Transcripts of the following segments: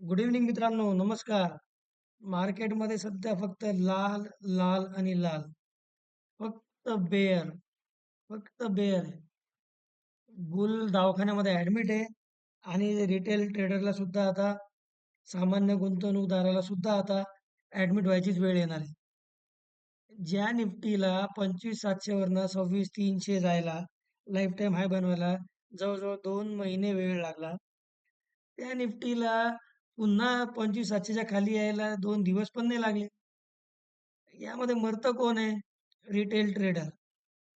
Good evening मित्रांनो, नमस्कार. मार्केटमध्ये सध्या फक्त लाल, लाल आणि लाल. फक्त बेअर, फक्त बेअर आहे. बुल दवाखान्यामध्ये ॲडमिट आहे आणि रिटेल ट्रेडरला सुद्धा आता, सामान्य गुंतवणूकदाराला सुद्धा आता ॲडमिट व्हायचीच वेळ येणार आहे. ज्या निफ्टीला 25,700 वरनं 26,300 जायला, लाईफ टाईम हाय बनवायला जवळ-जवळ 2 महिने वेळ लागला. त्या निफ्टीला पुन्हा 25,700 च्या खाली यायला 2 दिवस पण नाही लागले. यामध्ये मरतं कोण आहे? Retail trader.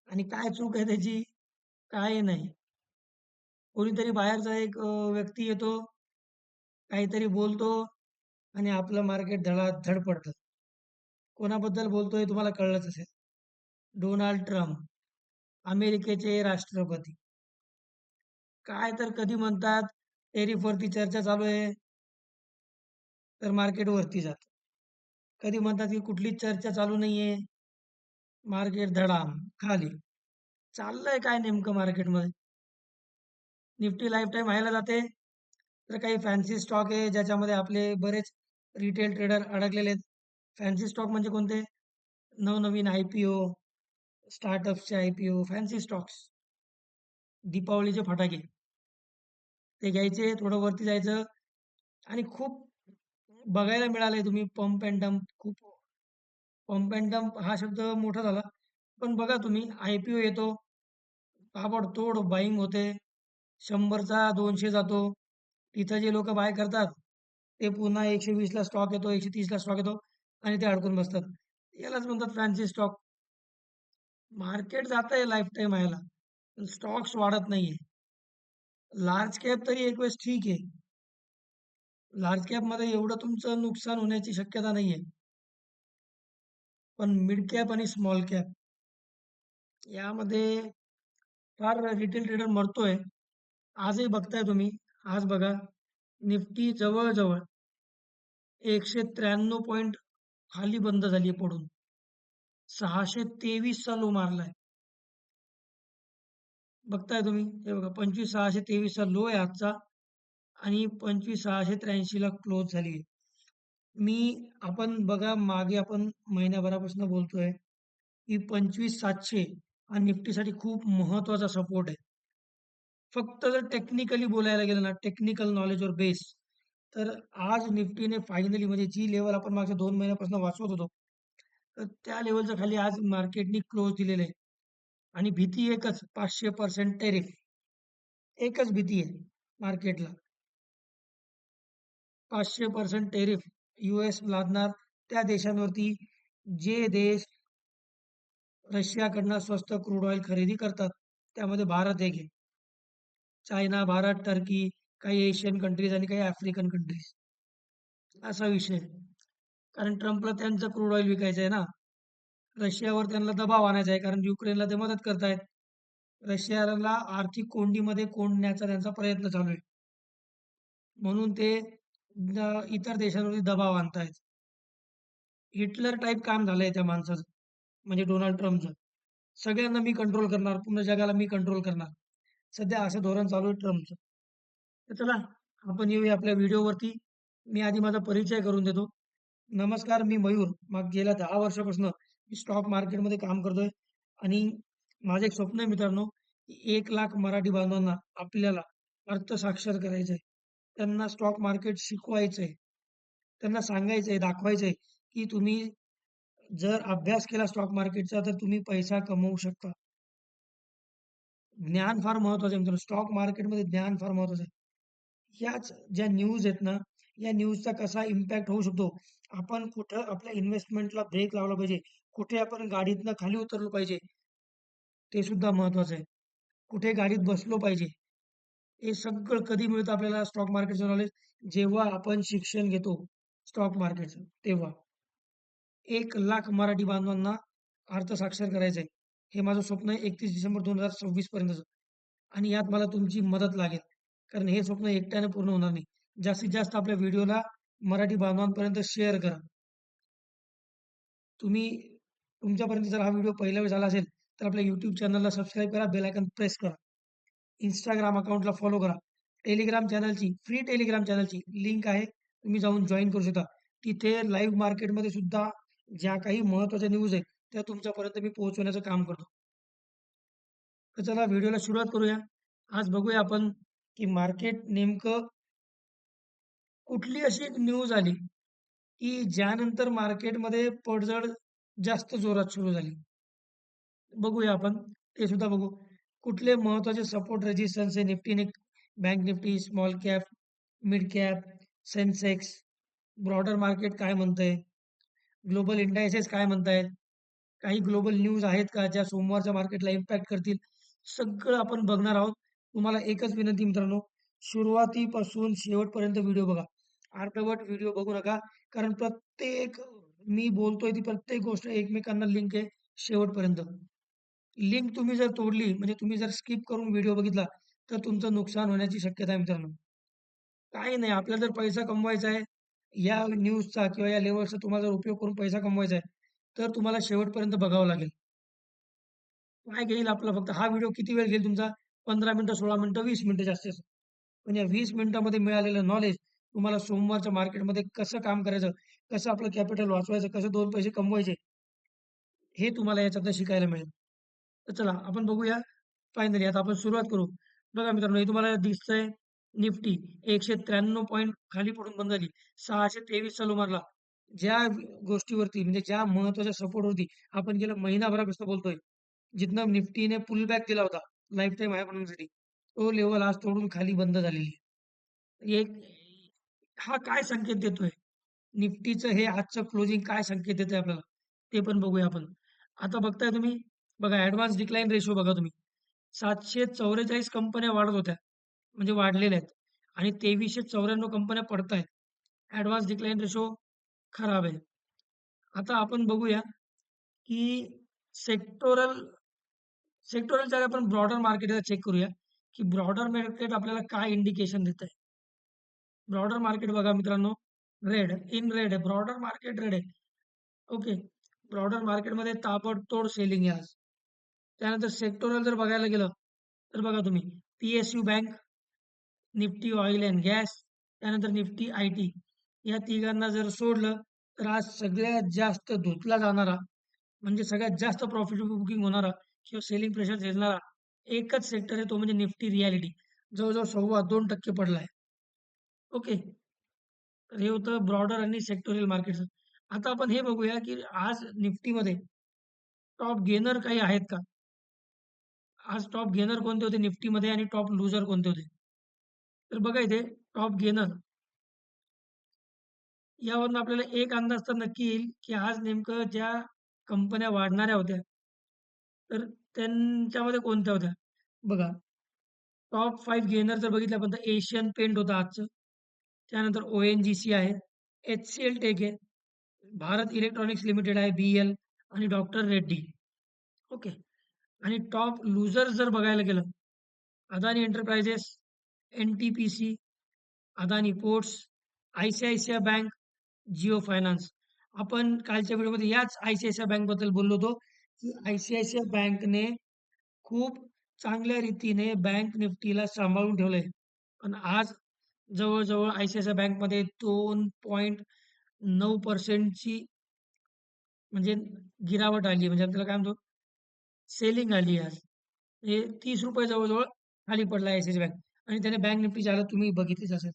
आणि काय चूक आहे त्याची? काही नाही. कोणीतरी बाहेरचा एक व्यक्ती येतो, काहीतरी बोलतो आणि आपलं मार्केट धडाधड पडतं. कोणाबद्दल बोलतोय तुम्हाला कळलंच असेल. डोनाल्ड ट्रम्प, अमेरिकेचे राष्ट्रपती. काय तर कधी म्हणतात टेरिफवरती चर्चा चालू आहे, तर मार्केट वरती जातं. कधी म्हणतात की कुठलीच चर्चा चालू नाहीये, मार्केट धडाम खाली. चाललंय काय नेमकं मार्केटमध्ये? निफ्टी लाईफ टाईम हायला जाते, तर काही फॅन्सी स्टॉक आहे ज्याच्यामध्ये आपले बरेच रिटेल ट्रेडर अडकलेले आहेत. फॅन्सी स्टॉक म्हणजे कोणते? नवनवीन आय-पी-ओ, स्टार्टअप्सचे आय-पी-ओ, फॅन्सी स्टॉक्स, दीपावलीचे फटाके. ते घ्यायचे, थोडं वरती जायचं आणि खूप बघायला मिळालंय तुम्ही पंप अँड डंप. खूप पंप अँड डंप हा शब्द मोठा झाला. पण बघा तुम्ही आय-पी-ओ येतो, ताबडतोड बाईंग होते. 100चा 200 जातो. तिथं जे लोक बाय करतात, ते पुन्हा 120ला स्टॉक येतो, 130ला स्टॉक येतो आणि ते अडकून बसतात. यालाच म्हणतात फॅन्सी स्टॉक. मार्केट जातंय लाईफ टाईम हायला, पण स्टॉक्स वाढत नाहीये. लार्ज कॅप तरी एक वेळेस ठीक आहे. लार्ज कॅपमध्ये एवढं तुमचं नुकसान होण्याची शक्यता नाहीये. पण मिड कॅप आणि स्मॉल कॅप यामध्ये फार रिटेल ट्रेडर मरतोय. आजही बघताय तुम्ही. आज बघा, निफ्टी जवळ-जवळ 193 पॉइंट खाली बंद झाली आहे पडून. 623 चा लो मारलाय. बघताय तुम्ही. हे बघा 25,623 चा लो आहे आजचा आणि 25,683 ला क्लोज झाली आहे. आपण बघा मागे आपण महिन्याभरापासून बोलतोय, की 25,700 हा निफ्टीसाठी खूप महत्त्वाचा सपोर्ट आहे. फक्त जर टेक्निकली बोलायला गेलं ना, टेक्निकल नॉलेजवर बेस, तर आज निफ्टीने फायनली म्हणजे जी लेवल आपण मागच्या 2 महिन्यापासून वाचवत होतो, तर त्या लेव्हलच्या खाली आज मार्केटनी क्लोज दिलेलं आहे. आणि भीती एकच 500% टेरिफ. एकच भीती आहे मार्केटला. 500% टेरिफ यूएस लादणार त्या देशांवरती जे देश रशियाकडनं स्वस्त क्रूड ऑइल खरेदी करतात. त्यामध्ये भारत एक आहे. चायना, भारत, टर्की, काही एशियन कंट्रीज आणि काही आफ्रिकन कंट्रीज. असा विषय आहे. कारण ट्रम्पला त्यांचं क्रूड ऑइल विकायचं आहे ना. रशियावर त्यांना दबाव आणायचा आहे कारण युक्रेनला ते मदत करतायत. रशियाला आर्थिक कोंडीमध्ये कोंडण्याचा त्यांचा प्रयत्न चालू आहे. म्हणून ते इतर देशांवरती दबाव आणतायत. हिटलर टाइप काम झालंय त्या माणसाचं, म्हणजे डोनाल्ड ट्रम्पचं. सगळ्यांना मी कंट्रोल करणार, पूर्ण जगाला मी कंट्रोल करणार. सध्या असं धोरण चालू आहे ट्रम्पचं. तर चला, आपण येऊया आपल्या व्हिडिओवरती. मी आधी माझा परिचय करून देतो. नमस्कार, मी मयूर. गेल्या 10 वर्षापासून मी स्टॉक मार्केटमध्ये काम करतोय आणि माझं एक स्वप्न आहे मित्रांनो, की 1,00,000 मराठी बांधवांना आपल्याला अर्थसाक्षर करायचं आहे. त्यांना स्टॉक मार्केट शिकवायचंय. त्यांना सांगायचंय, दाखवायचंय, की तुम्ही जर अभ्यास केला स्टॉक मार्केटचा, तर तुम्ही पैसा कमवू शकता. ज्ञान फार महत्वाचं आहे मित्रांनो. स्टॉक मार्केटमध्ये ज्ञान फार महत्वाचं आहे. ह्याच ज्या न्यूज आहेत ना, या न्यूजचा कसा इम्पॅक्ट होऊ शकतो. आपण कुठं आपल्या इन्व्हेस्टमेंटला ब्रेक लावला पाहिजे. कुठे आपण गाडीतनं खाली उतरलो पाहिजे. ते सुद्धा महत्वाचं आहे. कुठे गाडीत बसलो पाहिजे. हे सगळं कधी मिळतं आपल्याला स्टॉक मार्केटचं नॉलेज? जेव्हा आपण शिक्षण घेतो स्टॉक मार्केटचं तेव्हा. 1,00,000 मराठी बांधवांना अर्थसाक्षर करायचं आहे. हे माझं स्वप्न आहे 31 डिसेंबर 2026 पर्यंतचं. आणि यात मला तुमची मदत लागेल. कारण हे स्वप्न एकट्याने पूर्ण होणार नाही. जास्तीत जास्त आपल्या व्हिडिओला मराठी बांधवांपर्यंत शेअर करा. तुम्ही तुमच्यापर्यंत जर हा व्हिडिओ पहिल्या वेळेस आला असेल, तर आपल्या YouTube चॅनलला सबस्क्राईब करा, बेल आयकॉन प्रेस करा. Instagram अकाउंटला फॉलो करा. फ्री टेलिग्राम चॅनलची लिंक आहे तुम्ही जाऊन जॉइन करू शकता. तिथे लाईव्ह मार्केटमध्ये सुद्धा ज्या काही महत्त्वाच्या न्यूज आहेत, त्या तुमच्यापर्यंत मी पोहोचवण्याचं काम करतो. तर चला व्हिडिओला सुरुवात करूया. आज बघूया आपण, की मार्केट नेमकं कुठली अशी एक न्यूज आली, की ज्यानंतर मार्केटमध्ये पडझड जास्त जोरात सुरू झाली. बघूया आपण, ते सुद्धा बघू. कुठले महत्त्वाचे सपोर्ट रेझिस्टन्स आहे Nifty, bank Nifty, small cap, mid cap, Sensex, broader market काय म्हणतंय, ग्लोबल इंडायसेस काय म्हणतायत, काही ग्लोबल न्यूज आहेत का ज्या सोमवारच्या मार्केटला इम्पॅक्ट करतील, सगळं आपण बघणार आहोत. तुम्हाला एकच विनंती मित्रांनो, सुरुवातीपासून शेवटपर्यंत व्हिडिओ बघा. अर्धवट व्हिडिओ बघू नका, कारण प्रत्येक मी बोलतोय ती प्रत्येक गोष्ट एकमेकांना लिंक आहे शेवटपर्यंत. लिंक तुम्ही जर तोडली, म्हणजे तुम्ही जर स्किप करून व्हिडिओ बघितला, तर तुमचं नुकसान होण्याची शक्यता आहे मित्रांनो. काही नाही, आपल्याला जर पैसा कमवायचा आहे, या न्यूजचा किंवा या लेव्हलचा तुम्हाला जर उपयोग करून पैसा कमवायचा आहे, तर तुम्हाला शेवटपर्यंत बघावं लागेल. काय घेईल आपला फक्त हा व्हिडिओ किती वेळ घेईल तुमचा? 15 मिनिटं, 16 मिनिटं, 20 मिनिटं जास्तीत जास्त. पण या 20 मिनिटामध्ये मिळालेलं नॉलेज तुम्हाला सोमवारच्या मार्केटमध्ये कसं काम करायचं, कसं आपलं कॅपिटल वाचवायचं, कसं 2 पैसे कमवायचे, हे तुम्हाला याच्यातनं शिकायला मिळेल. तर चला आपण बघूया. फायनली आता आपण सुरुवात करू. बघा मित्रांनो, हे तुम्हाला दिसतंय निफ्टी 193 पॉइंट खाली पडून बंद झाली. 623 चालू मारला. ज्या गोष्टीवरती म्हणजे ज्या महत्त्वाच्या सपोर्टवरती आपण गेल्या महिनाभरापासून बोलतोय, जिथनं निफ्टीने पुल बॅक दिला होता लाईफटाईम हाय बनवण्यासाठी, तो लेव्हल आज तोडून खाली बंद झालेली आहे. एक हा काय संकेत देतोय? निफ्टीचं हे आजचं क्लोजिंग काय संकेत देतंय आपल्याला? ते पण बघूया आपण. आता बघताय तुम्ही, बघा ॲडव्हान्स डिक्लाइन रेशो बघा तुम्ही. 744 कंपन्या वाढत होत्या, म्हणजे वाढलेल्या आहेत आणि 2394 कंपन्या पडतायत. ॲडव्हान्स डिक्लाइन रेशो खराब आहे. आता आपण बघूया, की सेक्टोरल सेक्टोरलच्या आपण ब्रॉडर मार्केटला चेक करूया, की ब्रॉडर मार्केट आपल्याला काय इंडिकेशन देतंय. ब्रॉडर मार्केट बघा मित्रांनो, इन रेड आहे. ब्रॉडर मार्केट रेड आहे. ओके. ब्रॉडर मार्केटमध्ये ताबडतोड सेलिंग आहे आज. त्यानंतर सेक्टोरल जर बघायला गेलं, तर बघा तुम्ही PSU bank, Nifty oil and gas, त्यानंतर निफ्टी IT या तिघांना जर सोडलं, तर आज सगळ्यात जास्त धुतला जाणारा, म्हणजे सगळ्यात जास्त प्रॉफिट बुकिंग होणारा किंवा सेलिंग प्रेशर झेलणारा एकच सेक्टर आहे, तो म्हणजे निफ्टी रिॲलिटी. जवळ-जवळ 2.25% पडलाय. ओके. तर हे होतं ब्रॉडर आणि सेक्टोरियल मार्केटचं. आता आपण हे बघूया, की आज निफ्टीमध्ये टॉप गेनर काही आहेत का? आज टॉप गेनर कोणते होते निफ्टीमध्ये आणि टॉप लूजर कोणते होते? तर बघा इथे टॉप गेनर यावरून आपल्याला एक अंदाज तर नक्की येईल, की आज नेमकं ज्या कंपन्या वाढणाऱ्या होत्या, तर त्यांच्यामध्ये कोणत्या होत्या? बघा, टॉप 5 गेनर जर बघितलं आपण तर एशियन पेंट होतं आजचं. त्यानंतर ONGC आहे, HCL टेक आहे, भारत इलेक्ट्रॉनिक्स लिमिटेड आहे, BL आणि डॉक्टर रेड्डी. ओके. आणि टॉप लूजर्स जर बघायला गेलं, Adani enterprises, NTPC, Adani ports, ICICI bank, Jio finance. आपण कालच्या व्हिडिओमध्ये याच ICICI बँकबद्दल बोललो होतो, की ICICI बँकने खूप चांगल्या रीतीने बँक निफ्टीला सांभाळून ठेवलंय. पण आज जवळ-जवळ ICICI बँकमध्ये 2.9% ची म्हणजे गिरावट आली, म्हणजे त्याला काय म्हणतो, सेलिंग आली आज. हे ₹30 जवळ-जवळ खाली पडला ICICI बँक आणि त्याने बँक निफ्टीची हालत तुम्ही बघितलीच असेल.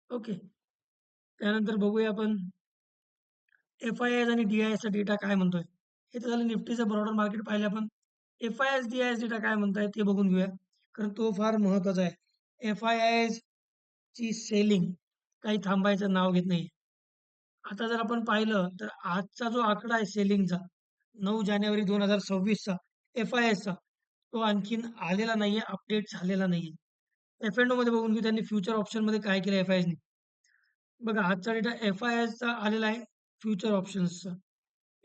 ओके. त्यानंतर बघूया आपण एफ-आय-आयज आणि डी-आय-एसचा डेटा काय म्हणतोय. हे तर झालं निफ्टीचं ब्रॉडर मार्केट पाहिलं आपण. एफ-आय-आयज, डी-आय-एस डेटा काय म्हणताय ते बघून घेऊया. कारण तो फार महत्त्वाचा आहे. एफ-आय-आयची सेलिंग काही थांबायचं नाव घेत नाहीये. आता जर आपण पाहिलं तर आजचा जो आकडा आहे सेलिंगचा 9 जानेवारी 2026 एफ-आय-आयचा तो आणखीन आलेला नाहीये, अपडेट झालेला नाहीये. F&Oमध्ये बघून घेऊ त्यांनी फ्युचर ऑप्शनमध्ये काय केलं एफ-आयने. बघा आजचा डेटा एफ-आय-आयचा आलेला आहे फ्युचर ऑप्शन्सचा.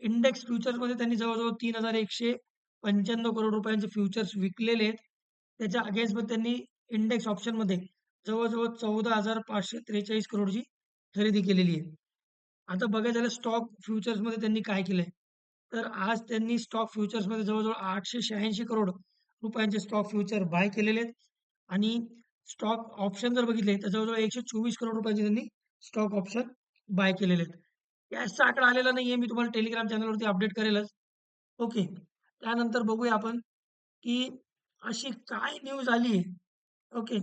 इंडेक्स फ्युचर्समध्ये त्यांनी जवळ-जवळ 3,195 करोड रुपयांचे फ्युचर्स विकलेले आहेत. त्याच्या अगेन्स्टमध्ये त्यांनी इंडेक्स ऑप्शनमध्ये जवळ-जवळ 14,543 करोडची खरेदी केलेली आहे. आता बघायचं झालं स्टॉक फ्युचर्समध्ये त्यांनी काय केलंय. तर आज त्यांनी स्टॉक फ्युचर्समध्ये जवळ-जवळ 886 करोड रुपयांचे स्टॉक फ्युचर बाय केलेले आहेत आणि स्टॉक ऑप्शन जर बघितले तर जवळ-जवळ 124 करोड रुपयांचे त्यांनी स्टॉक ऑप्शन बाय केलेले आहेत. कॅशचा आकडा आलेला नाहीये. मी तुम्हाला टेलिग्राम चॅनलवरती अपडेट करेलच. ओके. त्यानंतर बघूया आपण, की अशी काय न्यूज आली आहे. ओके.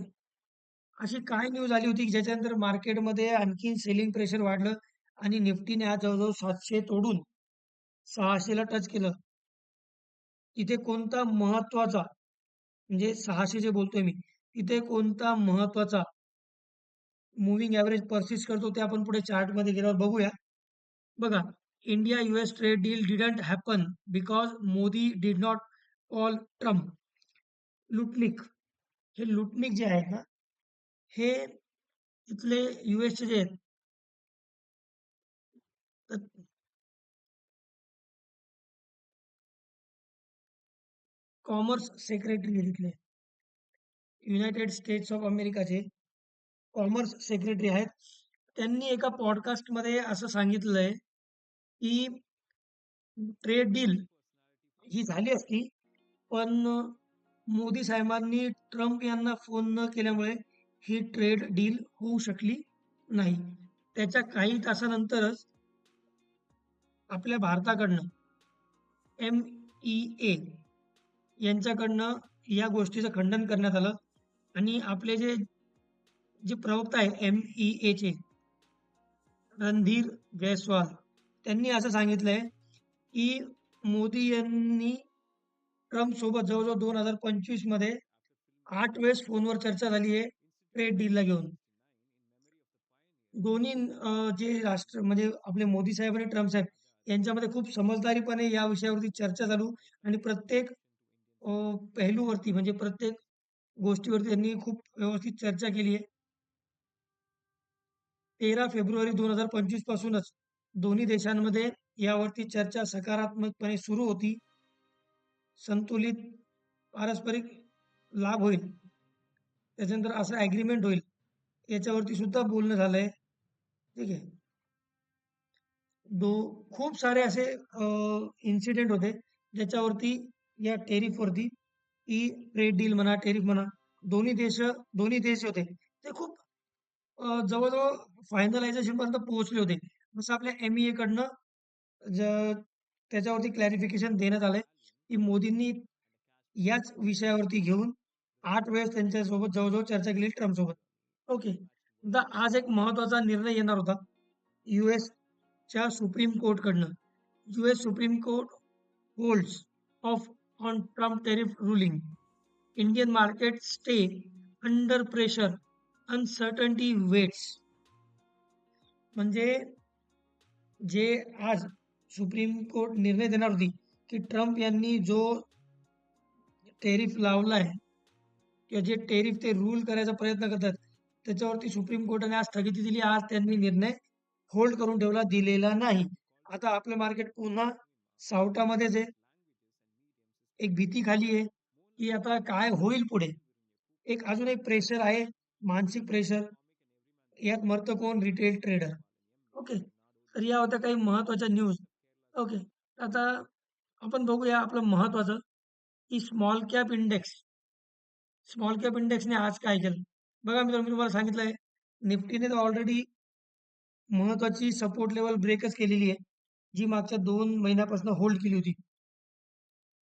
अशी काय न्यूज आली होती, की ज्याच्यानंतर मार्केटमध्ये आणखीन सेलिंग प्रेशर वाढलं आणि निफ्टीने आज जवळ-जवळ 700 तोडून 600 ला टच केलं. तिथे कोणता महत्त्वाचा, म्हणजे 600 जे बोलतोय मी, तिथे कोणता महत्त्वाचा मूव्हिंग एव्हरेज पर्सिस्ट करतो ते आपण पुढे चार्टमध्ये गेल्यावर बघूया. बघा, India US trade deal didn't happen because Modi did not call Trump. Lutnick, हे लुटनिक जे आहेत ना, हे इथले USचे जे आहेत, तर कॉमर्स सेक्रेटरी तिथले युनायटेड स्टेट्स ऑफ अमेरिकाचे कॉमर्स सेक्रेटरी आहेत. त्यांनी एका पॉडकास्टमध्ये असं सांगितलंय, की ट्रेड डील ही झाली असती, पण मोदी साहेबांनी ट्रम्प यांना फोन न केल्यामुळे ही ट्रेड डील होऊ शकली नाही. त्याच्या काही तासानंतरच आपल्या भारताकडनं MEA यांच्याकडनं या गोष्टीचं खंडन करण्यात आलं आणि आपले जे जे प्रवक्ता आहे MEAचे रणधीर जयस्वाल, त्यांनी असं सांगितलंय, की मोदी यांनी ट्रम्प सोबत जवळ-जवळ 2025 मध्ये 8 वेळेस फोनवर चर्चा झाली आहे ट्रेड डीलला घेऊन. दोन्ही जे राष्ट्र म्हणजे आपले मोदी साहेब आणि ट्रम्प साहेब यांच्यामध्ये खूप समजदारीपणे या विषयावरती चर्चा चालू आणि प्रत्येक अ, पेहलूवरती म्हणजे प्रत्येक गोष्टीवरती त्यांनी खूप व्यवस्थित चर्चा केली आहे. 13 फेब्रुवारी 2025 पासूनच दोन्ही देशांमध्ये यावरती चर्चा सकारात्मकपणे सुरू होती. संतुलित पारस्परिक लाभ होईल. त्याच्यानंतर असं ॲग्रीमेंट होईल. याच्यावरती सुद्धा बोलणं झालंय. ठीक आहे. दो खूप सारे असे इन्सिडेंट होते, ज्याच्यावरती या टेरिफवरती, की ट्रेड डील म्हणा, टेरिफ म्हणा, दोन्ही देश होते. ते खूप जवळ-जवळ फायनलायझेशनपर्यंत पोहोचले होते. जसं आपल्या MEA कडनं ज त्याच्यावरती क्लॅरिफिकेशन देण्यात आलंय, की मोदींनी याच विषयावरती घेऊन 8 वेळेस त्यांच्यासोबत जवळ-जवळ चर्चा केली ट्रम्पसोबत. ओके. आता आज एक महत्त्वाचा निर्णय येणार होता. यूएसच्या सुप्रीम कोर्टकडनं. US Supreme Court holds off on Trump tariff ruling. Indian market stay under pressure. Uncertainty weighs. म्हणजे जे आज सुप्रीम कोर्ट निर्णय देणार होती, की ट्रम्प यांनी जो टेरिफ लावलाय किंवा जे टेरिफ ते रूल करायचा प्रयत्न करतात, त्याच्यावरती सुप्रीम कोर्टाने आज स्थगिती दिली. आज त्यांनी निर्णय होल्ड करून ठेवला, दिलेला नाही. आता आपलं मार्केट पुन्हा सावटामध्येच आहे. एक भीती खाली आहे, की आता काय होईल पुढे? अजून एक प्रेशर आहे, मानसिक प्रेशर. यात मरतं कोण? Retail trader. ओके. तर या होत्या काही महत्त्वाच्या न्यूज. ओके. आता आपण बघूया आपलं महत्त्वाचं, की small cap index. Small cap इंडेक्सने आज काय केलं? बघा मित्रांनो, मी तुम्हाला सांगितलंय, निफ्टीने तर ऑलरेडी महत्त्वाची सपोर्ट लेवल ब्रेकच केलेली आहे, जी मागच्या 2 महिन्यापासून होल्ड केली होती.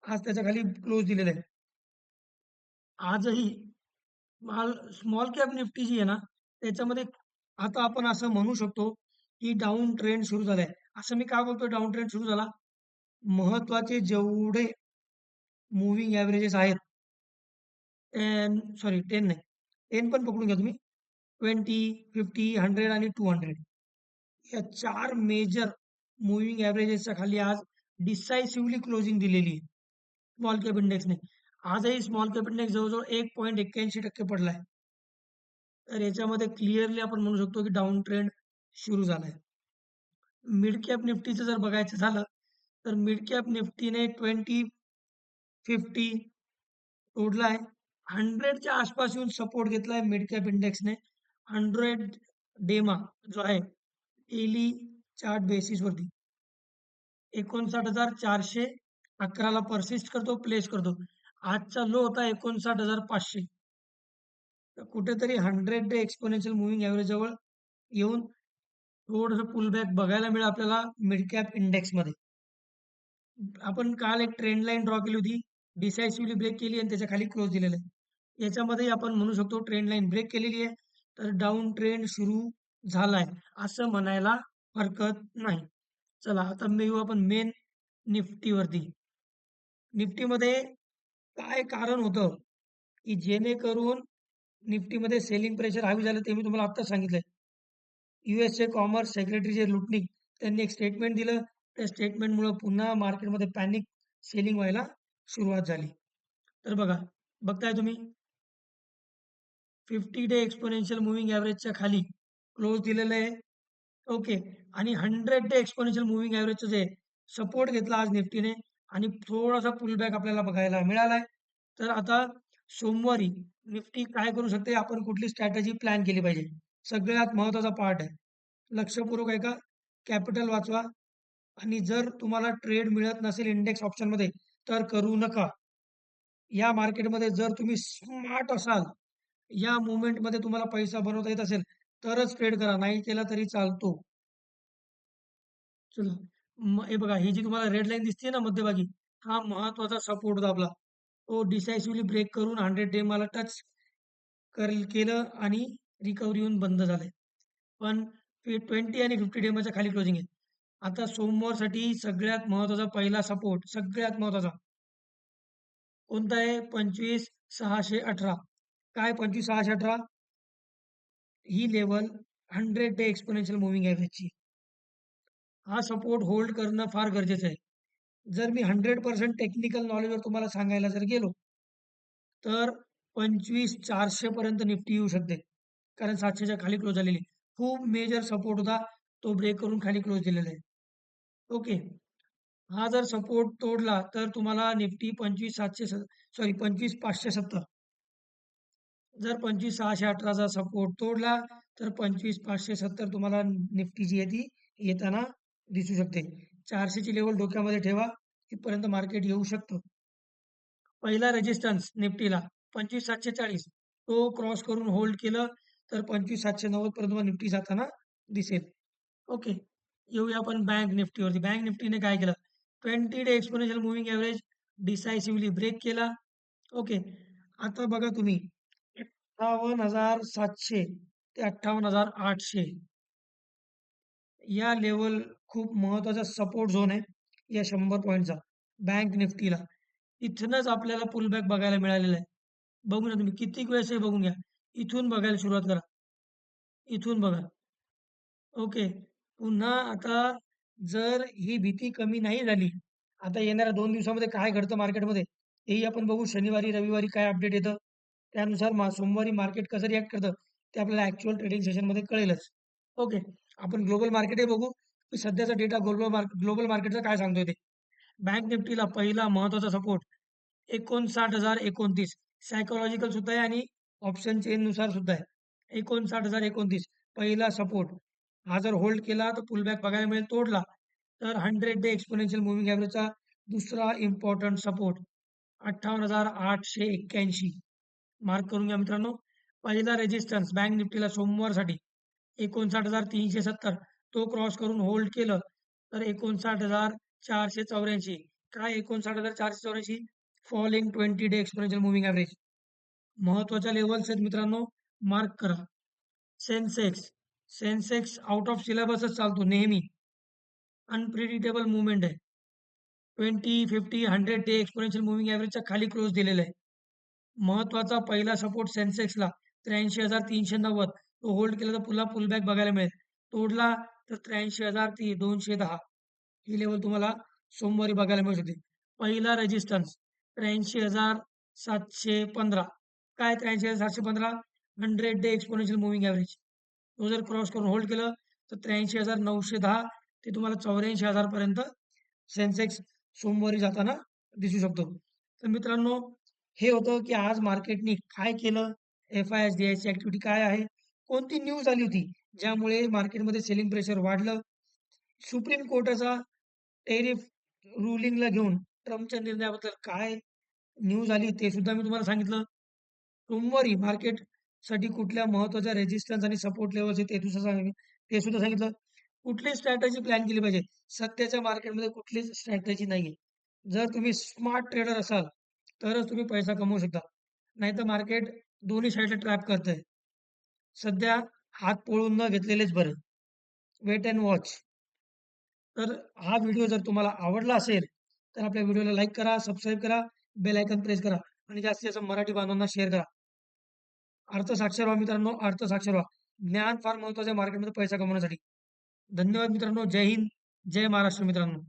आज त्याच्या खाली क्लोज दिलेला आहे. आजही स्मॉल कॅप निफ्टी जी आहे ना, त्याच्यामध्ये आता आपण असं म्हणू शकतो, की डाउन ट्रेंड सुरू झालाय. असं मी का बोलतोय डाउन ट्रेंड सुरू झाला? महत्त्वाचे जेवढे मूव्हिंग एव्हरेजेस आहेत, 10 नाही, 10 पण पकडून घ्या तुम्ही. 20, 50, 100 आणि 200. या 4 मेजर मूव्हिंग एव्हरेजेसच्या खाली आज डिसायसिव्हली क्लोजिंग दिलेली आहे स्मॉल कॅप इंडेक्सने. आजही स्मॉल कॅप इंडेक्स जवळ-जवळ 1.81% पडलाय. तर याच्यामध्ये क्लिअरली आपण म्हणू शकतो, की डाउन ट्रेंड सुरू झालाय. मिड कॅप निफ्टीचं जर बघायचं झालं, तर मिड कॅप निफ्टीने 20, 50 तोडलाय. 100च्या आसपास येऊन सपोर्ट घेतलाय मिड कॅप इंडेक्सने. 100 डेमा जो आहे डेली चार्ट बेसिसवरती 59,411 ला परसिस्ट करतो, प्लेस करतो. आजचा लो होता 59,500. तर कुठेतरी 100 डे एक्सपोनेन्शियल मूव्हिंग एव्हरेज जवळ येऊन थोडंसं पुलबॅक बघायला मिळेल आपल्याला मिड कॅप इंडेक्समध्ये. आपण काल एक ट्रेंड लाईन ड्रॉ केली होती. डिसायसिव्हली ब्रेक केली आणि त्याच्या खाली क्लोज दिलेलं आहे. याच्यामध्ये आपण म्हणू शकतो ट्रेंड लाईन ब्रेक केलेली आहे. तर डाऊन ट्रेंड सुरू झालाय असं म्हणायला हरकत नाही. चला आता येऊ आपण मेन निफ्टीवरती. निफ्टीमध्ये काय कारण होतं, की जेणेकरून निफ्टीमध्ये सेलिंग प्रेशर हावी झालं ते मी तुम्हाला आत्ताच सांगितलंय. यूएसचे कॉमर्स सेक्रेटरी जे लुटनिक त्यांनी एक स्टेटमेंट दिलं. त्या स्टेटमेंटमुळं पुन्हा मार्केटमध्ये पॅनिक सेलिंग व्हायला सुरुवात झाली. तर बघताय तुम्ही 50 डे एक्सपोनेन्शियल मूव्हिंग एव्हरेजच्या खाली क्लोज दिलेलं आहे. ओके. आणि 100 डे एक्सपोनेन्शियल मूव्हिंग एव्हरेजचं जे सपोर्ट घेतला आज निफ्टीने आणि थोडासा पुलबॅक आपल्याला बघायला मिळालाय. तर आता सोमवारी निफ्टी काय करू शकते, आपण कुठली स्ट्रॅटेजी प्लॅन केली पाहिजे. सगळ्यात महत्त्वाचा पार्ट आहे. लक्षपूर्वक ऐका, कॅपिटल वाचवा आणि जर तुम्हाला ट्रेड मिळत नसेल इंडेक्स ऑप्शनमध्ये तर करू नका. या मार्केटमध्ये जर तुम्ही स्मार्ट असाल, या मूव्हमेंटमध्ये तुम्हाला पैसा बनवता येत असेल तरच ट्रेड करा, नाही केला तरी चालतो. चला हे बघा, ही जी तुम्हाला रेड लाईन दिसते ना मध्यभागी, हा महत्वाचा सपोर्ट दाबला. तो डिसायसिव्हली ब्रेक करून 100 डे मला टच केलं आणि रिकव्हरी येऊन बंद झालंय. पण 20 आणि 50 डे च्या खाली क्लोजिंग आहे. आता सोमवारसाठी सगळ्यात महत्वाचा पहिला सपोर्ट, सगळ्यात महत्वाचा कोणता आहे? 25,618. काय 25,618? ही लेवल 100 डे एक्सपोनेन्शियल मूव्हिंग एव्हरेजची. हा सपोर्ट होल्ड करणं फार गरजेचं आहे. जर मी 100% टेक्निकल नॉलेजवर तुम्हाला सांगायला जर गेलो, तर 25,400 पर्यंत निफ्टी येऊ शकते. कारण 700च्या खाली क्लोज झालेली. खूप मेजर सपोर्ट होता. तो ब्रेक करून खाली क्लोज दिलेला आहे. ओके. हा जर सपोर्ट तोडला तर तुम्हाला निफ्टी 25,570. जर 25,618चा सपोर्ट तोडला तर 25,570 तुम्हाला निफ्टी जी आहे ती येताना दिसू शकते. 400 ची लेवल डोक्यामध्ये ठेवा. इथपर्यंत मार्केट येऊ शकतं. पहिला रेजिस्टन्स निफ्टीला 25,740. तो क्रॉस करून होल्ड केलं तर 25,790 पर्यंत तुम्हाला निफ्टी जाताना दिसेल. ओके. येऊया आपण बँक निफ्टीवरती. बँक निफ्टीने काय केलं? 20 day exponential moving average decisively break केला. ओके. आता बघा तुम्ही 58,700 ते 58,800 या लेवल खूप महत्वाचा सपोर्ट झोन आहे. या 100 पॉईंटचा बँक निफ्टीला. इथूनच आपल्याला पुलबॅक बघायला मिळालेला आहे. बघू ना तुम्ही कितीक वेळेस हे बघून घ्या. इथून बघायला सुरुवात करा. इथून बघा. ओके. पुन्हा आता जर ही भीती कमी नाही झाली, आता येणाऱ्या 2 दिवसामध्ये काय घडतं मार्केटमध्ये, हेही आपण बघू. शनिवारी, रविवारी काय अपडेट येतं. त्यानुसार सोमवारी मार्केट कसं रिएक्ट करतं, ते आपल्याला ॲक्चुअल ट्रेडिंग सेशनमध्ये कळेलच. ओके. आपण ग्लोबल मार्केटही बघू, की सध्याचा डेटा ग्लोबल मार्केटचा काय सांगतोय ते. बँक निफ्टीला पहिला महत्त्वाचा सपोर्ट 59,029 सायकॉलॉजिकल सुद्धा आहे आणि ऑप्शन चेननुसार सुद्धा आहे. 59,029 पहिला सपोर्ट. हा जर होल्ड केला तर पुलबॅक बघायला मिळेल. तोडला तर 100 डे एक्सपोनेन्शियल मूव्हिंग एव्हरेजचा दुसरा इम्पॉर्टंट सपोर्ट 58,881 मार्क करून घ्या मित्रांनो. पहिला रेजिस्टन्स बँक निफ्टीला सोमवारसाठी 59,370. तो क्रॉस करून होल्ड केलं तर 59,484. काय 59,484? Falling 20 day exponential moving average. महत्वाच्या लेवल्स आहेत मित्रांनो, मार्क करा. सेन्सेक्स सेन्सेक्स आउट ऑफ सिलेबसच चालतो नेहमी. अनप्रिडिक्टेबल मुवमेंट आहे. 20, 50, 100 डे एक्सपोनेन्शियल मूव्हिंग एव्हरेजच्या खाली क्लोज दिलेला आहे. महत्वाचा पहिला सपोर्ट सेन्सेक्सला 83,390. तो होल्ड केला तर पुन्हा पुलबॅक बघायला मिळेल. तोडला तर 83,210. ही लेवल तुम्हाला सोमवारी बघायला मिळू शकते. पहिला रेजिस्टन्स 83,715. काय 83,715? 100 डे एक्सपोनेन्शियल मूव्हिंग एव्हरेज. तो जर क्रॉस करून होल्ड केलं तर 83,910 ते तुम्हाला 84,000 पर्यंत सेन्सेक्स सोमवारी जाताना दिसू शकतो. तर मित्रांनो, हे होतं की आज मार्केटनी काय केलं, एफ-आय-एस-डी-आयची ॲक्टिव्हिटी काय आहे, कोणती न्यूज आली होती, ज्यामुळे मार्केटमध्ये सेलिंग प्रेशर वाढलं. सुप्रीम कोर्टाचा टेरिफ रुलिंगला घेऊन ट्रम्पच्या निर्णयाबद्दल काय न्यूज आली ते सुद्धा मी तुम्हाला सांगितलं. सोमवारी मार्केटसाठी कुठल्या महत्त्वाच्या रेजिस्टन्स आणि सपोर्ट लेव्हल्स आहेत ते सुद्धा सांगितलं. कुठली स्ट्रॅटेजी प्लॅन केली पाहिजे. सध्याच्या मार्केटमध्ये कुठलीच स्ट्रॅटेजी नाहीये. जर तुम्ही स्मार्ट ट्रेडर असाल, तरच तुम्ही पैसा कमवू शकता. नाहीतर मार्केट दोन्ही साईडला ट्रॅप करतंय. सध्या हात पळवून न घेतलेलेच बरं. Wait and watch. तर हा व्हिडिओ जर तुम्हाला आवडला असेल, तर आपल्या व्हिडिओला लाईक करा, सबस्क्राईब करा, बेल आयकॉन प्रेस करा आणि जास्तीत जास्त मराठी बांधवांना शेअर करा. अर्थसाक्षर व्हा मित्रांनो, अर्थसाक्षर व्हा. ज्ञान फार महत्त्वाचं आहे मार्केटमध्ये पैसा कमवण्यासाठी. धन्यवाद मित्रांनो. जय हिंद, जय महाराष्ट्र मित्रांनो.